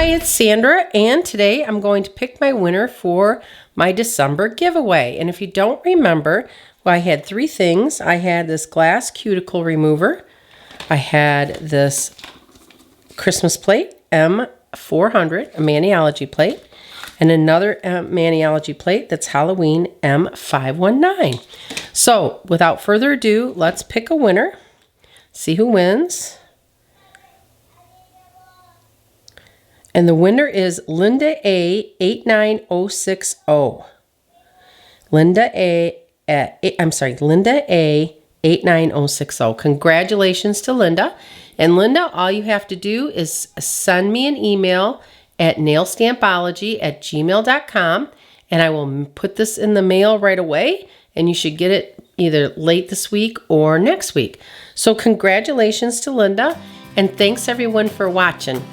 Hi, it's Sandra, and today I'm going to pick my winner for my December giveaway. And if you don't remember, well, I had three things. I had this Glass Cuticle Remover. I had this Christmas plate, M400, a Maniology plate, and another Maniology plate that's Halloween, M519. So, without further ado, let's pick a winner, see who wins. And the winner is Linda A 89060. Linda A 89060. Congratulations to Linda. And Linda, all you have to do is send me an email at nailstampology@gmail.com, and I will put this in the mail right away, and you should get it either late this week or next week. So congratulations to Linda, and thanks everyone for watching.